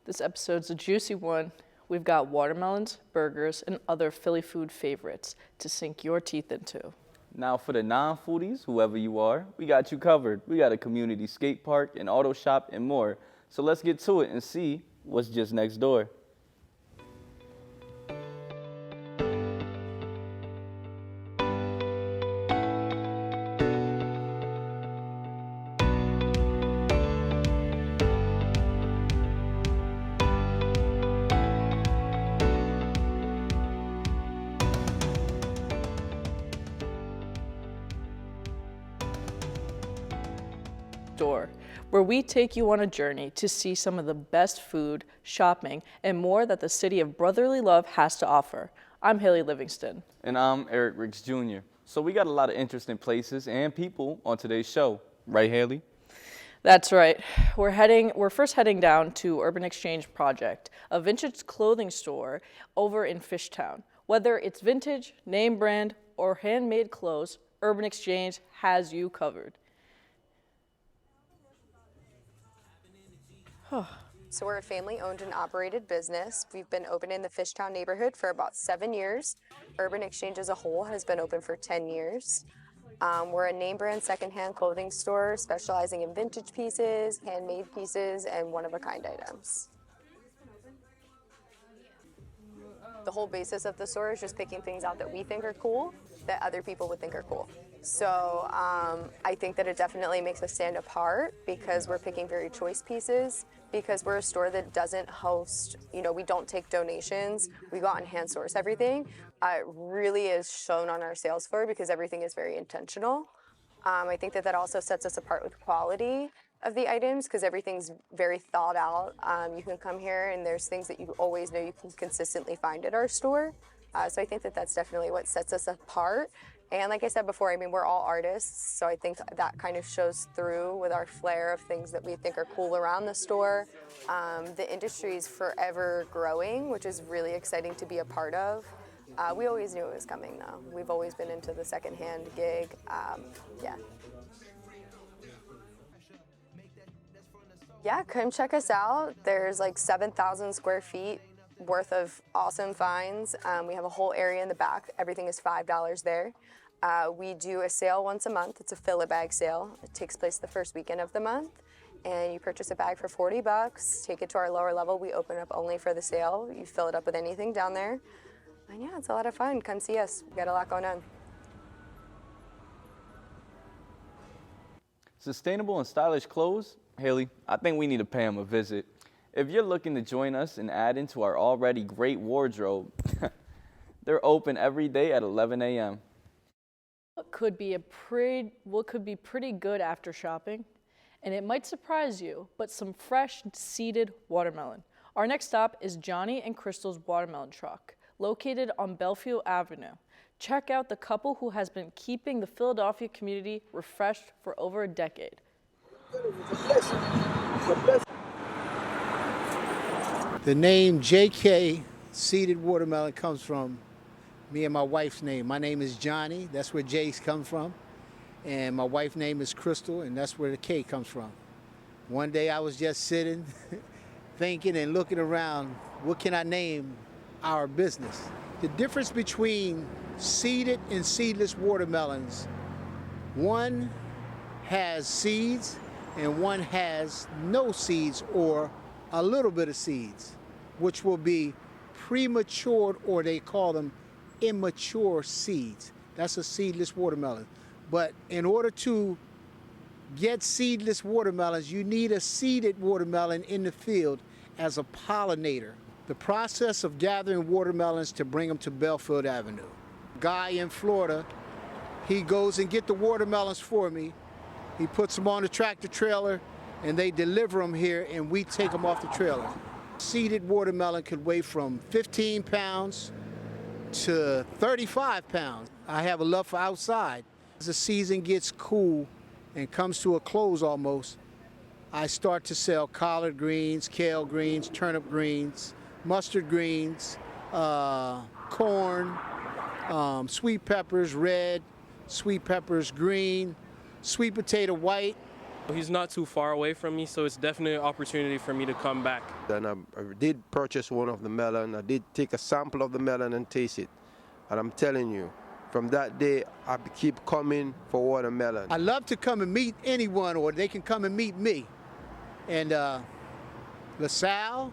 This episode's a juicy one. We've got watermelons, burgers, and other Philly food favorites to sink your teeth into. Now for the non-foodies, whoever you are, we got you covered. We got a community skate park, an auto shop, and more. So let's get to it and see what's just next door. Store, where we take you on a journey to see some of the best food, shopping, and more that the city of brotherly love has to offer. I'm Haley Livingston. And I'm Eric Ricks Jr. So we got a lot of interesting places and people on today's show. Right, Haley? That's right. We're first heading down to Urban Exchange Project, a vintage clothing store over in Fishtown. Whether it's vintage, name brand, or handmade clothes, Urban Exchange has you covered. So we're a family-owned and operated business. We've been open in the Fishtown neighborhood for about 7 years. Urban Exchange as a whole has been open for 10 years. We're a name brand secondhand clothing store specializing in vintage pieces, handmade pieces, and one-of-a-kind items. The whole basis of the store is just picking things out that we think are cool, that other people would think are cool. So I think that it definitely makes us stand apart because we're picking very choice pieces, because we're a store that doesn't host, we don't take donations. We go out and hand source everything. It really is shown on our sales floor because everything is very intentional. I think that also sets us apart with quality of the items because everything's very thought out. You can come here and there's things that you always know you can consistently find at our store. So I think that that's definitely what sets us apart. And like I said before, we're all artists, so I think that kind of shows through with our flair of things that we think are cool around the store. The industry is forever growing, which is really exciting to be a part of. We always knew it was coming, though. We've always been into the secondhand gig. Yeah, come check us out. There's like 7,000 square feet worth of awesome finds. We have a whole area in the back. Everything is $5 there. We do a sale once a month. It's a fill-a-bag sale. It takes place the first weekend of the month. And you purchase a bag for $40, take it to our lower level. We open up only for the sale. You fill it up with anything down there. And yeah, it's a lot of fun. Come see us. We got a lot going on. Sustainable and stylish clothes? Haley, I think we need to pay them a visit. If you're looking to join us and add into our already great wardrobe, they're open every day at 11 a.m. What could be pretty good after shopping? And it might surprise you, but some fresh seeded watermelon. Our next stop is Johnny and Crystal's Watermelon Truck, located on Belfield Avenue. Check out the couple who has been keeping the Philadelphia community refreshed for over a decade. The name JK Seeded Watermelon comes from me and my wife's name. My name is Johnny, that's where J's come from. And my wife's name is Crystal, and that's where the K comes from. One day I was just sitting, thinking and looking around, what can I name our business? The difference between seeded and seedless watermelons, one has seeds and one has no seeds or a little bit of seeds, which will be prematured, or they call them immature seeds. That's a seedless watermelon. But in order to get seedless watermelons, you need a seeded watermelon in the field as a pollinator. The process of gathering watermelons to bring them to Belfield Avenue. Guy in Florida, he goes and get the watermelons for me. He puts them on the tractor trailer and they deliver them here and we take them off the trailer. Seeded watermelon could weigh from 15 pounds to 35 pounds. I have a love for outside. As the season gets cool and comes to a close almost, I start to sell collard greens, kale greens, turnip greens, mustard greens, corn, sweet peppers red, sweet peppers green, sweet potato white, He's not too far away from me, so it's definitely an opportunity for me to come back. And I did purchase one of the melon. I did take a sample of the melon and taste it. And I'm telling you, from that day, I keep coming for watermelon. I love to come and meet anyone, or they can come and meet me. And LaSalle,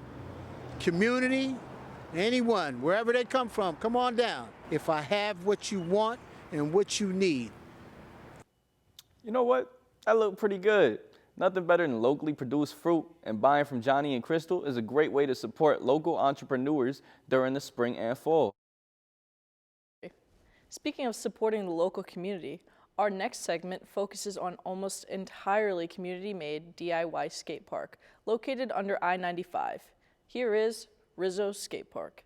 community, anyone, wherever they come from, come on down. If I have what you want and what you need. You know what? That looked pretty good. Nothing better than locally produced fruit, and buying from Johnny and Crystal is a great way to support local entrepreneurs during the spring and fall. Speaking of supporting the local community, our next segment focuses on almost entirely community-made DIY skate park located under I-95. Here is Rizzo Skate Park.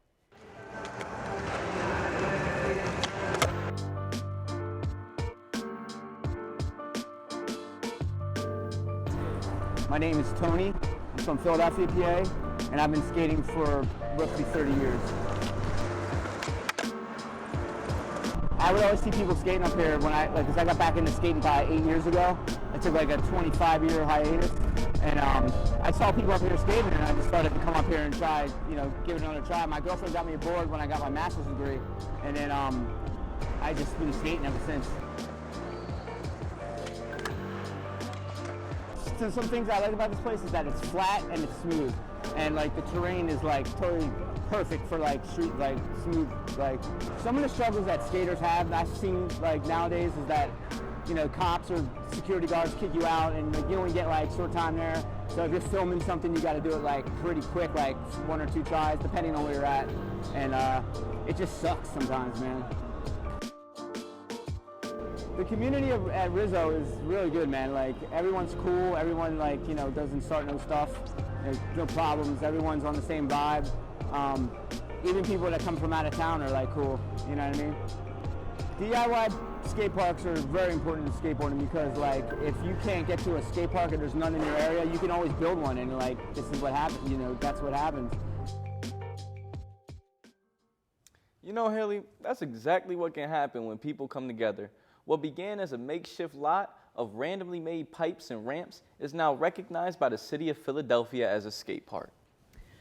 My name is Tony. I'm from Philadelphia, PA, and I've been skating for roughly 30 years. I would always see people skating up here when because I got back into skating probably 8 years ago. I took like a 25-year hiatus, and I saw people up here skating, and I just started to come up here and try, give it another try. My girlfriend got me aboard when I got my master's degree, and then I just been skating ever since. So some things I like about this place is that it's flat and it's smooth, and like the terrain is like totally perfect for like street, like smooth. Like some of the struggles that skaters have that I've seen like nowadays is that cops or security guards kick you out, and like, you only get like short time there. So if you're filming something, you got to do it like pretty quick, like 1 or 2 tries, depending on where you're at, and it just sucks sometimes, man. The community at Rizzo is really good, man. Like, everyone's cool. Everyone, like, doesn't start no stuff. There's no problems. Everyone's on the same vibe. Even people that come from out of town are, like, cool. You know what I mean? DIY skate parks are very important in skateboarding because, like, if you can't get to a skate park and there's none in your area, you can always build one. And, like, this is what happens. That's what happens. Haley, that's exactly what can happen when people come together. What began as a makeshift lot of randomly made pipes and ramps is now recognized by the city of Philadelphia as a skate park.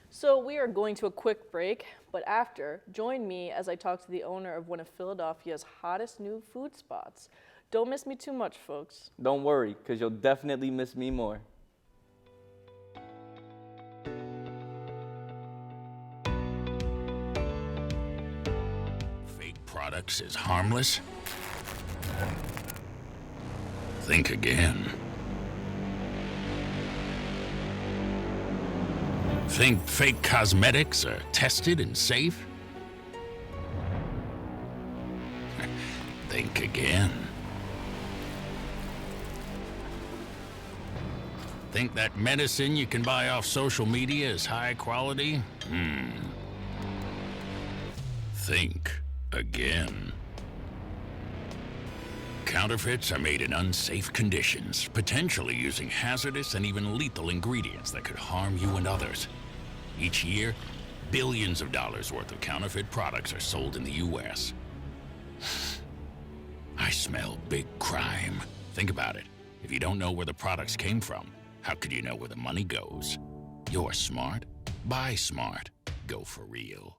So we are going to a quick break, but after, join me as I talk to the owner of one of Philadelphia's hottest new food spots. Don't miss me too much, folks. Don't worry, because you'll definitely miss me more. Fake products is harmless? Think again. Think fake cosmetics are tested and safe? Think again. Think that medicine you can buy off social media is high quality? Think again. Counterfeits are made in unsafe conditions, potentially using hazardous and even lethal ingredients that could harm you and others. Each year, billions of dollars worth of counterfeit products are sold in the U.S. I smell big crime. Think about it. If you don't know where the products came from, how could you know where the money goes? You're smart. Buy smart. Go for real.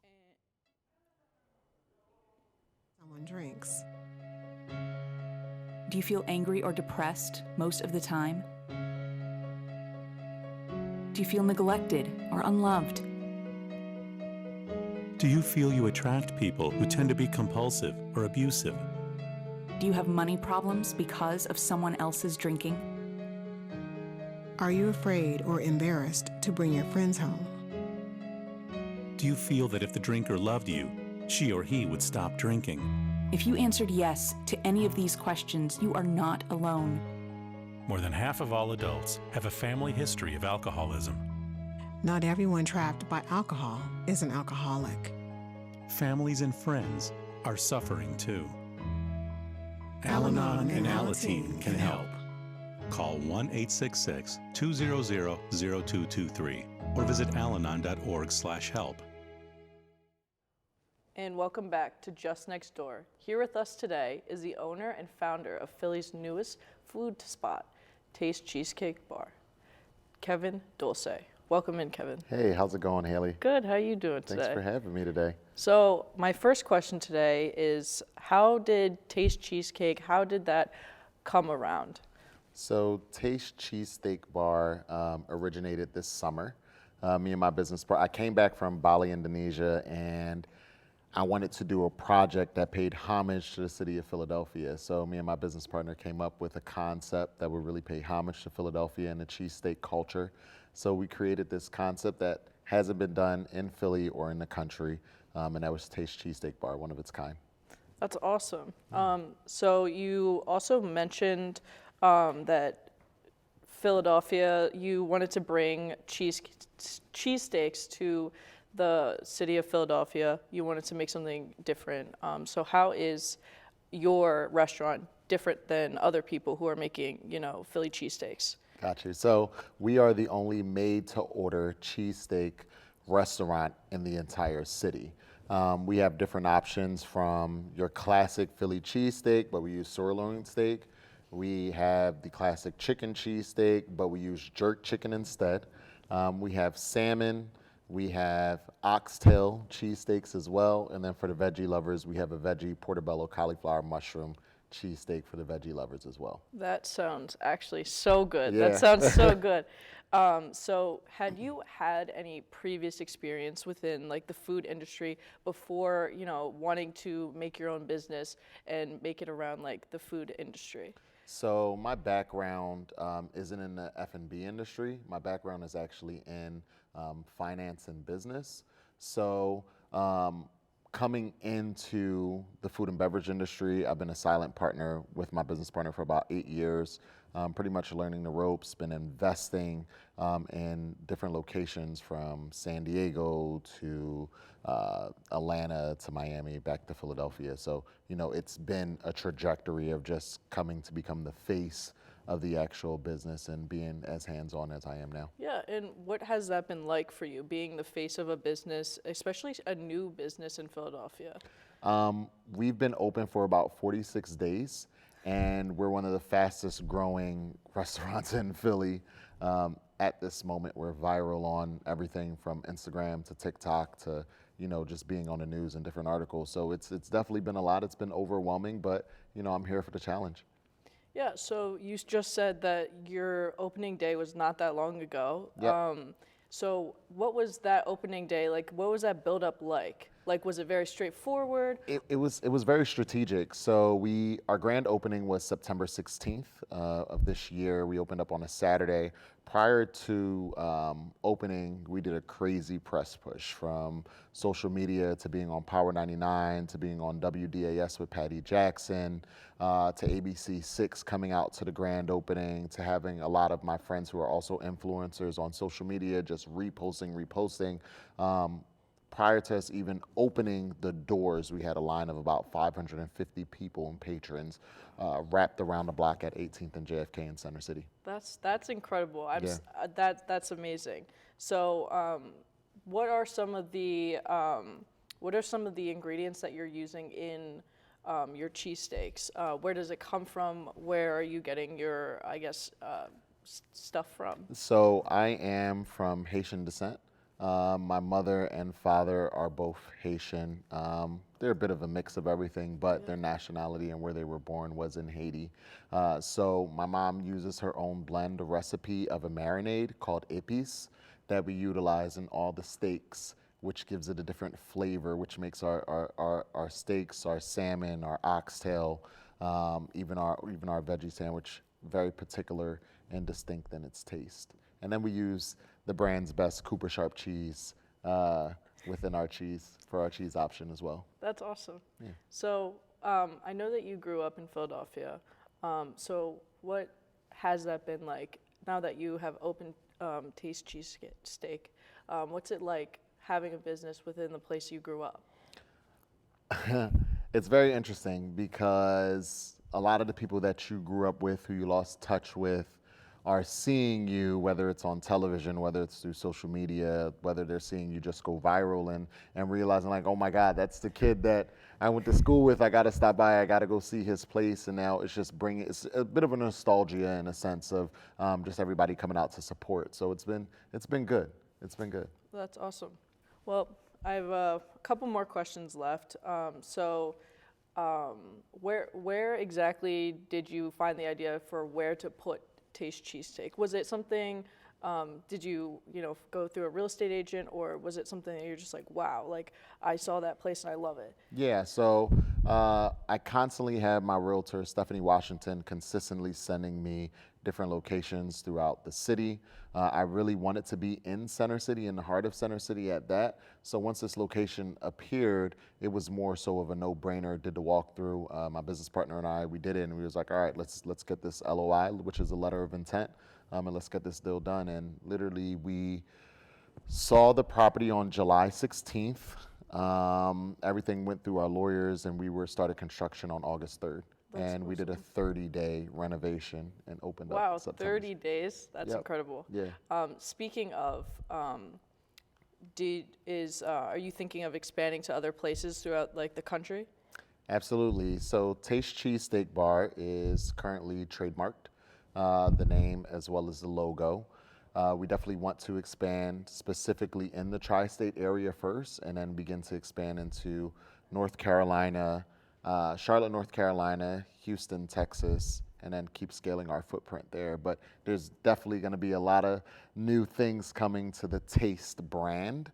Someone drinks. Do you feel angry or depressed most of the time? Do you feel neglected or unloved? Do you feel you attract people who tend to be compulsive or abusive? Do you have money problems because of someone else's drinking? Are you afraid or embarrassed to bring your friends home? Do you feel that if the drinker loved you, she or he would stop drinking? If you answered yes to any of these questions, you are not alone. More than half of all adults have a family history of alcoholism. Not everyone trapped by alcohol is an alcoholic. Families and friends are suffering too. Al-Anon and Alateen can help. Call 1-866-200-0223 or visit alanon.org/help. And welcome back to Just Next Door. Here with us today is the owner and founder of Philly's newest food spot, Taste Cheesecake Bar, Kevin Dulce. Welcome in, Kevin. Hey, how's it going, Haley? Good. How are you doing today? Thanks for having me today. So my first question today is, how did Taste Cheesecake, how did that come around? So Taste Cheesesteak Bar originated this summer. Me and my business partner, I came back from Bali, Indonesia, and I wanted to do a project that paid homage to the city of Philadelphia. So me and my business partner came up with a concept that would really pay homage to Philadelphia and the cheesesteak culture. So we created this concept that hasn't been done in Philly or in the country, and that was Taste Cheesesteak Bar, one of its kind. That's awesome. So you also mentioned that Philadelphia, you wanted to bring cheesesteaks to the city of Philadelphia. You wanted to make something different. So how is your restaurant different than other people who are making, Philly cheesesteaks? Got you. So we are the only made-to-order cheesesteak restaurant in the entire city. We have different options from your classic Philly cheesesteak, but we use sirloin steak. We have the classic chicken cheesesteak, but we use jerk chicken instead. We have salmon. We have oxtail cheesesteaks as well. And then for the veggie lovers, we have a veggie portobello cauliflower mushroom cheesesteak for the veggie lovers as well. That sounds actually so good. Yeah. That sounds so good. So had you had any previous experience within the food industry before, wanting to make your own business and make it around the food industry? So my background isn't in the F&B industry. My background is actually in finance and business. So coming into the food and beverage industry, I've been a silent partner with my business partner for about 8 years, pretty much learning the ropes, been investing in different locations from San Diego to Atlanta to Miami, back to Philadelphia. So, it's been a trajectory of just coming to become the face of the actual business and being as hands-on as I am now. Yeah, and what has that been like for you, being the face of a business, especially a new business in Philadelphia? We've been open for about 46 days, and we're one of the fastest growing restaurants in Philly. At this moment, we're viral on everything from Instagram to TikTok to, just being on the news and different articles. So it's definitely been a lot. It's been overwhelming, but, I'm here for the challenge. Yeah, so you just said that your opening day was not that long ago. Yep. So what was that opening day like? What was that build up like? Was it very straightforward? It was very strategic. So our grand opening was September 16th of this year. We opened up on a Saturday. Prior to opening, we did a crazy press push, from social media to being on Power 99 to being on WDAS with Patty Jackson to ABC 6 coming out to the grand opening, to having a lot of my friends who are also influencers on social media just reposting. Prior to us even opening the doors, we had a line of about 550 people and patrons wrapped around the block at 18th and JFK in Center City. That's incredible. Yeah. That's amazing. So, what are some of the ingredients that you're using in your cheesesteaks? Where does it come from? Where are you getting your, stuff from? So I am from Haitian descent. My mother and father are both Haitian. They're a bit of a mix of everything, but their nationality and where they were born was in Haiti. So my mom uses her own blend, a recipe of a marinade called épices that we utilize in all the steaks, which gives it a different flavor, which makes our steaks, our salmon, our oxtail, even our veggie sandwich very particular and distinct in its taste. And then we use the brand's best Cooper Sharp cheese within our cheese, for our cheese option as well. That's awesome. Yeah. So I know that you grew up in Philadelphia. So what has that been like now that you have opened Taste Cheesesteak? What's it like having a business within the place you grew up? It's very interesting because a lot of the people that you grew up with, who you lost touch with, are seeing you, whether it's on television, whether it's through social media, whether they're seeing you just go viral and realizing like, oh my God, that's the kid that I went to school with. I got to stop by. I got to go see his place. And now it's just it's a bit of a nostalgia in a sense of just everybody coming out to support. So it's been good. It's been good. That's awesome. Well, I have a couple more questions left. Where exactly did you find the idea for where to put Taste Cheesesteak? Was it something, did you go through a real estate agent, or was it something that you're just like, wow, like I saw that place and I love it? Yeah, so I constantly have my realtor, Stephanie Washington, consistently sending me different locations throughout the city. I really wanted to be in Center City, in the heart of Center City at that. So once this location appeared, it was more so of a no-brainer. Did the walkthrough. My business partner and I, we did it, and we was like, all right, let's get this LOI, which is a letter of intent, and let's get this deal done. And literally, we saw the property on July 16th. Everything went through our lawyers, and we started construction on August 3rd. And we did a 30-day renovation and opened up. Wow, September. 30 days? That's incredible. Yeah. Speaking of, are you thinking of expanding to other places throughout like the country? Absolutely. So Taste Cheesesteak Bar is currently trademarked, the name as well as the logo. We definitely want to expand specifically in the tri-state area first, and then begin to expand into North Carolina, Charlotte, North Carolina, Houston, Texas, and then keep scaling our footprint there. But there's definitely going to be a lot of new things coming to the Taste brand,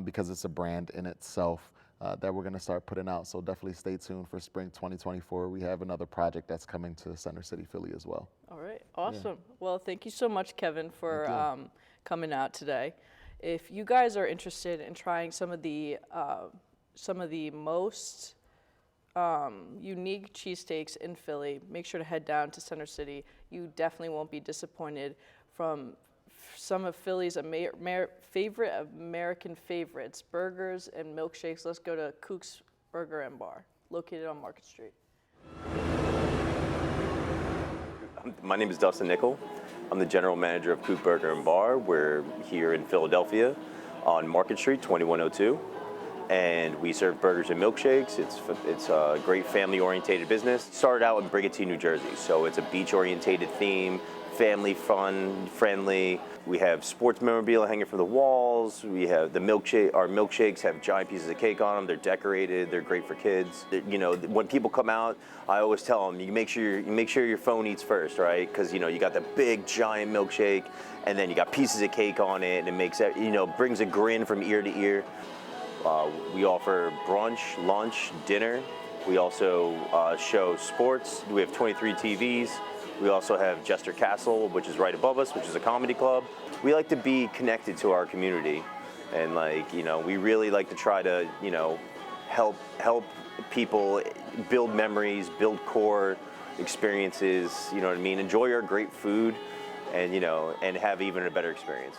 because it's a brand in itself that we're going to start putting out. So definitely stay tuned for spring 2024. We have another project that's coming to Center City, Philly as well. All right, awesome. Yeah. Well, thank you so much, Kevin, for coming out today. If you guys are interested in trying some of the most unique cheesesteaks in Philly, make sure to head down to Center City. You definitely won't be disappointed. From some of Philly's favorite American favorites, burgers and milkshakes. Let's go to Kook's Burger and Bar, located on Market Street. My name is Dustin Nickel. I'm the general manager of Kook Burger and Bar. We're here in Philadelphia on Market Street, 2102. And we serve burgers and milkshakes. It's a great family-oriented business. Started out in Brigantine, New Jersey, so it's a beach-oriented theme, family fun, friendly. We have sports memorabilia hanging from the walls. We have our milkshakes have giant pieces of cake on them. They're decorated. They're great for kids. You know, when people come out, I always tell them, you make sure your phone eats first, right? Because you got the big giant milkshake, and then you got pieces of cake on it, and it makes brings a grin from ear to ear. We offer brunch, lunch, dinner. We also show sports. We have 23 TVs. We also have Jester Castle, which is right above us, which is a comedy club. We like to be connected to our community, and we really like to try to help people build memories, build core experiences. You know what I mean? Enjoy our great food, and and have even a better experience.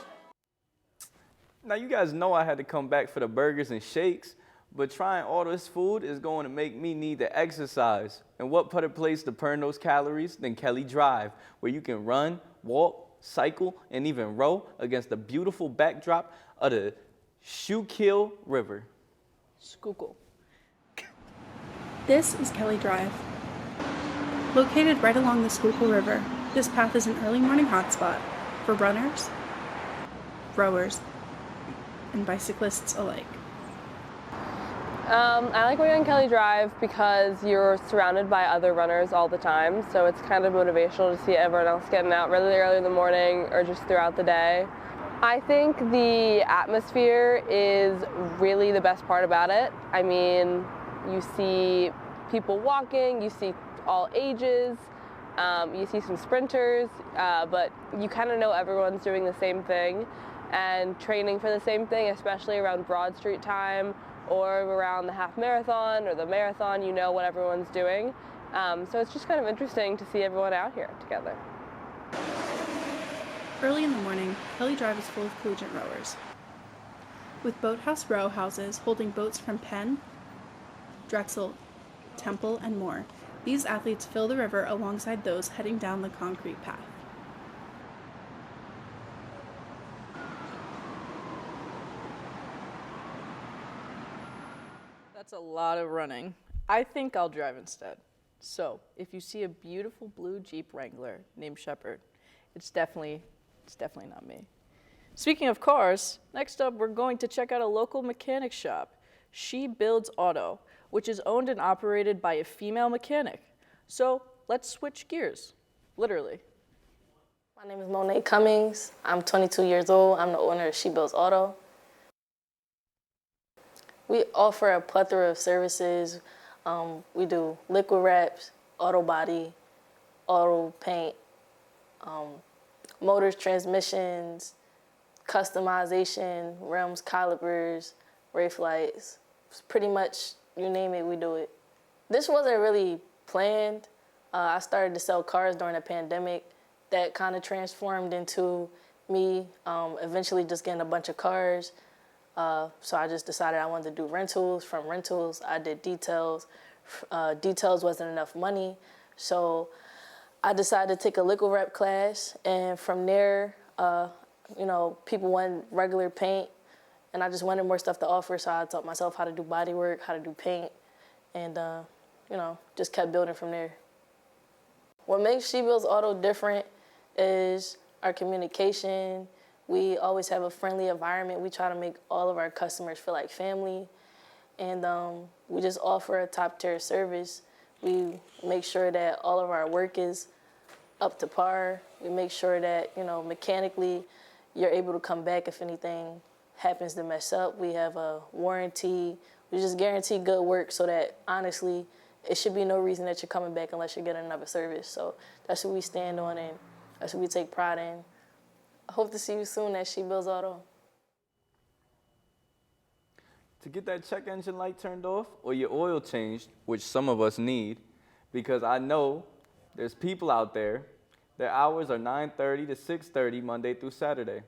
Now, you guys know I had to come back for the burgers and shakes, but trying all this food is going to make me need to exercise. And what better place to burn those calories than Kelly Drive, where you can run, walk, cycle, and even row against the beautiful backdrop of the Schuylkill River. Schuylkill. This is Kelly Drive. Located right along the Schuylkill River, this path is an early morning hotspot for runners, rowers, and bicyclists alike. I like going on Kelly Drive because you're surrounded by other runners all the time, so it's kind of motivational to see everyone else getting out really early in the morning or just throughout the day. I think the atmosphere is really the best part about it. I mean, you see people walking, you see all ages, you see some sprinters, but you kind of know everyone's doing the same thing and training for the same thing, especially around Broad Street time or around the half marathon or the marathon. You know what everyone's doing. So it's just kind of interesting to see everyone out here together. Early in the morning, Kelly Drive is full of collegiate rowers, with boathouse row houses holding boats from Penn, Drexel, Temple, and more. These athletes fill the river alongside those heading down the concrete path. That's a lot of running. I think I'll drive instead. So, if you see a beautiful blue Jeep Wrangler named Shepherd, it's definitely not me. Speaking of cars, next up we're going to check out a local mechanic shop, She Builds Auto, which is owned and operated by a female mechanic. So, let's switch gears, literally. My name is Monet Cummings. I'm 22 years old. I'm the owner of She Builds Auto. We offer a plethora of services. We do liquid wraps, auto body, auto paint, motors, transmissions, customization, rims, calipers, brake lights. Pretty much, you name it, we do it. This wasn't really planned. I started to sell cars during the pandemic. That kind of transformed into me eventually just getting a bunch of cars. So I just decided I wanted to do rentals. From rentals, I did details. Details wasn't enough money, so I decided to take a liquid wrap class, and from there, people wanted regular paint, and I just wanted more stuff to offer, so I taught myself how to do body work, how to do paint, and just kept building from there. What makes She Builds Auto different is our communication. We always have a friendly environment. We try to make all of our customers feel like family. And we just offer a top-tier service. We make sure that all of our work is up to par. We make sure that, mechanically, you're able to come back if anything happens to mess up. We have a warranty. We just guarantee good work so that, honestly, it should be no reason that you're coming back unless you're getting another service. So that's what we stand on, and that's what we take pride in. I hope to see you soon at She Builds Auto. To get that check engine light turned off or your oil changed, which some of us need, because I know there's people out there, their hours are 9:30 to 6:30 Monday through Saturday.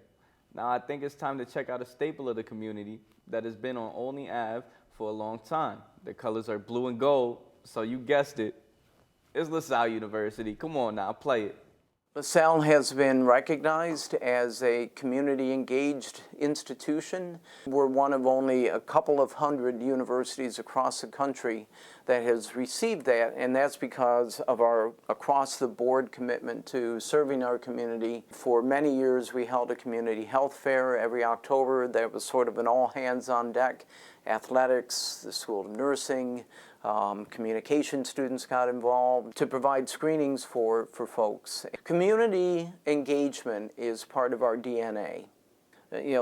Now I think it's time to check out a staple of the community that has been on Olney Ave for a long time. The colors are blue and gold, so you guessed it. It's LaSalle University. Come on now, play it. LaSalle has been recognized as a community-engaged institution. We're one of only a couple of hundred universities across the country that has received that, and that's because of our across-the-board commitment to serving our community. For many years, we held a community health fair every October that was sort of an all-hands-on-deck. Athletics, the School of Nursing, communication students got involved to provide screenings for folks. Community engagement is part of our DNA.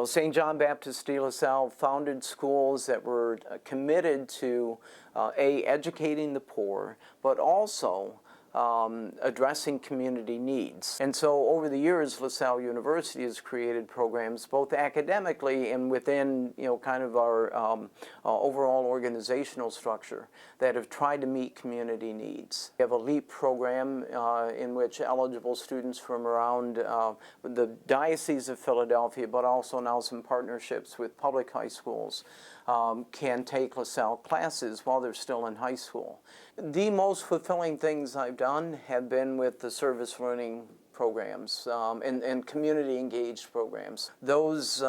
St. John Baptist de La Salle founded schools that were committed to educating the poor, but also addressing community needs. And so over the years, LaSalle University has created programs both academically and within kind of our overall organizational structure that have tried to meet community needs. We have a LEAP program in which eligible students from around the Diocese of Philadelphia, but also now some partnerships with public high schools, can take LaSalle classes while they're still in high school. The most fulfilling things I've done have been with the service learning programs and community engaged programs. Those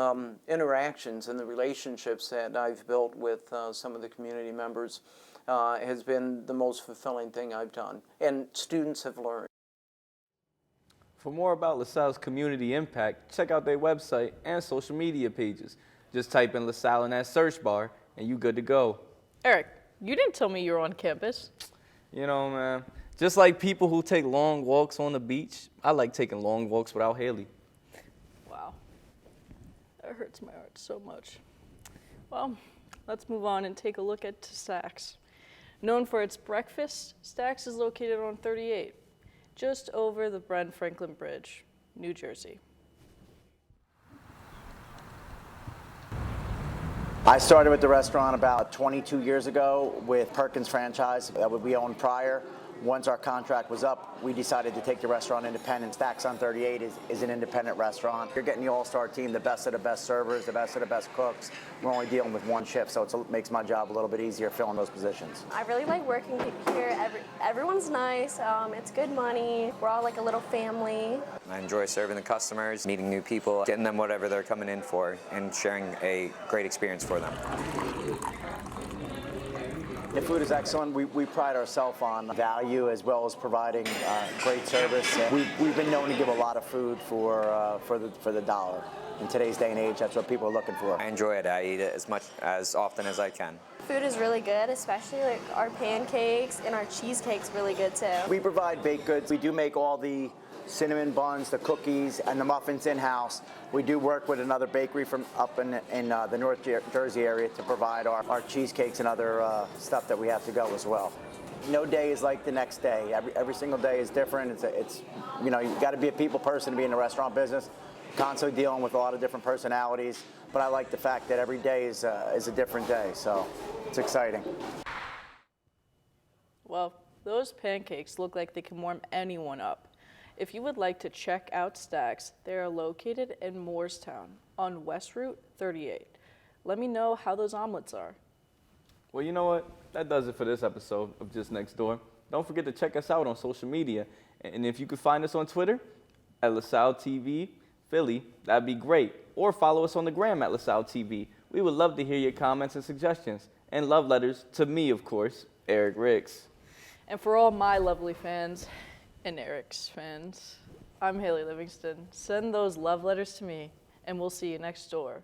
interactions and the relationships that I've built with some of the community members has been the most fulfilling thing I've done, and students have learned. For more about LaSalle's community impact, check out their website and social media pages. Just type in LaSalle in that search bar and you good to go. Eric, you didn't tell me you were on campus. Man, just like people who take long walks on the beach, I like taking long walks without Haley. Wow, that hurts my heart so much. Well, let's move on and take a look at Stax. Known for its breakfast, Stax is located on 38, just over the Brent Franklin Bridge, New Jersey. I started with the restaurant about 22 years ago with Perkins franchise that we owned prior. Once our contract was up, we decided to take the restaurant independent. Stax on 38 is an independent restaurant. You're getting the all-star team, the best of the best servers, the best of the best cooks. We're only dealing with one shift, so it makes my job a little bit easier filling those positions. I really like working here. Everyone's nice. It's good money. We're all like a little family. I enjoy serving the customers, meeting new people, getting them whatever they're coming in for, and sharing a great experience for them. The food is excellent. We pride ourselves on value as well as providing great service. We've been known to give a lot of food for the dollar. In today's day and age, that's what people are looking for. I enjoy it. I eat it as often as I can. Food is really good, especially like our pancakes and our cheesecake's really good too. We provide baked goods. We do make all the cinnamon buns, the cookies, and the muffins in-house. We do work with another bakery from up in the North Jersey area to provide our cheesecakes and other stuff that we have to go as well. No day is like the next day. Every single day is different. It's you know, you got to be a people person to be in the restaurant business. Constantly dealing with a lot of different personalities, but I like the fact that every day is a different day, so it's exciting. Well, those pancakes look like they can warm anyone up. If you would like to check out Stacks, they are located in Moorestown on West Route 38. Let me know how those omelets are. Well, you know what? That does it for this episode of Just Next Door. Don't forget to check us out on social media. And if you could find us on Twitter at LaSalle TV Philly, that'd be great. Or follow us on the gram at LaSalle TV. We would love to hear your comments and suggestions. And love letters to me, of course, Eric Ricks. And for all my lovely fans and Eric's fans, I'm Haley Livingston. Send those love letters to me, and we'll see you next door.